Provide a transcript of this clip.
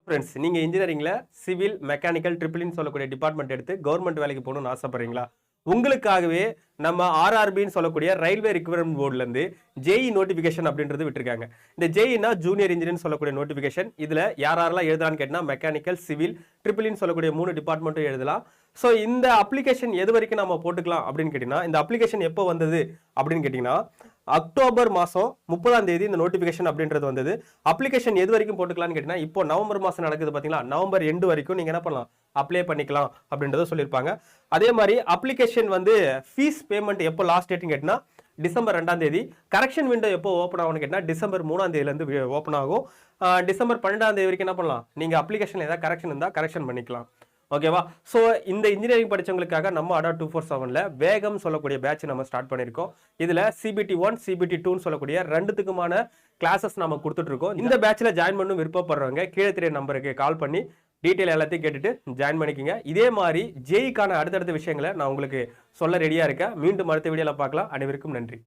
Friends, நீங்க இன்ஜினியரிங்ல civil, mechanical, ட்ரிபிள்இன்னு சொல்லக்கூடிய department எடுத்து கவர்மெண்ட் வேலைக்கு போகணும்னு ஆசைப்படுறீங்களா? உங்களுக்காகவே நம்ம ஆர்ஆர்பின்னு சொல்லக்கூடிய ரயில்வே ரிக்ரூட்மெண்ட் போர்டுல இருந்து ஜேஇ நோட்டிபிகேஷன் அப்படின்றது விட்டுருக்காங்க. இந்த ஜேஇனா ஜூனியர் இன்ஜினியர் சொல்லக்கூடிய நோட்டிபிகேஷன். இதுல யாரெல்லாம் எழுதலாம்னு கேட்டா மெக்கானிக்கல், சிவில், ட்ரிபிள்இன்னு சொல்லக்கூடிய 3 டிபார்ட்மெண்ட்டும் எழுதலாம். ஸோ இந்த அப்ளிகேஷன் எது வரைக்கும் நம்ம போட்டுக்கலாம் அப்படின்னு கேட்டீங்கன்னா, இந்த அப்ளிகேஷன் எப்போ வந்தது அப்படின்னு கேட்டீங்கன்னா, அக்டோபர் மாசம் 30ஆம் தேதி இந்த நோட்டிபிகேஷன் அப்படின்றது வந்தது. அப்ளிகேஷன் எது வரைக்கும் போட்டுக்கலாம்னு கேட்டீங்கன்னா, இப்போ நவம்பர் மாசம் நடக்குது பாத்தீங்களா, நவம்பர் எண்டு வரைக்கும் நீங்க என்ன பண்ணலாம், அப்ளை பண்ணிக்கலாம் அப்படின்றத சொல்லியிருப்பாங்க. அதே மாதிரி அப்ளிகேஷன் வந்து ஃபீஸ் பேமெண்ட் எப்போ லாஸ்ட் டேட்னு கேட்டீங்கன்னா டிசம்பர் 2ஆம் தேதி. கரெக்ஷன் விண்டோ எப்போ ஓப்பன் ஆகும்னு கேட்டீங்கன்னா டிசம்பர் 3ஆம் தேதியிலேருந்து ஓப்பன் ஆகும். டிசம்பர் 12ஆம் தேதி வரைக்கும் என்ன பண்ணலாம், நீங்க அப்ளிகேஷன் ஏதாவது கரெக்ஷன் இருந்தால் கரெக்ஷன் பண்ணிக்கலாம். ஓகேவா? ஸோ இந்த இன்ஜினியரிங் படிச்சவங்களுக்காக நம்ம அடா 247ல வேகம் சொல்லக்கூடிய பேட்ச் நம்ம ஸ்டார்ட் பண்ணியிருக்கோம். இதுல CBT 1, CBT 2ன்னு சொல்லக்கூடிய ரெண்டுத்துக்குமான கிளாஸஸ் நம்ம கொடுத்துட்டு இருக்கோம். இந்த பேட்ச்ல ஜாயின் பண்ணணும் விருப்பப்படுறவங்க கீழே தெரிய நம்பருக்கு கால் பண்ணி டீட்டெயில் எல்லாத்தையும் கேட்டுட்டு ஜாயின் பண்ணிக்கோங்க. இதே மாதிரி ஜேஇக்கான அடுத்தடுத்த விஷயங்களை நான் உங்களுக்கு சொல்ல ரெடியா இருக்கேன். மீண்டும் அடுத்த வீடியோல பார்க்கலாம். அனைவருக்கும் நன்றி.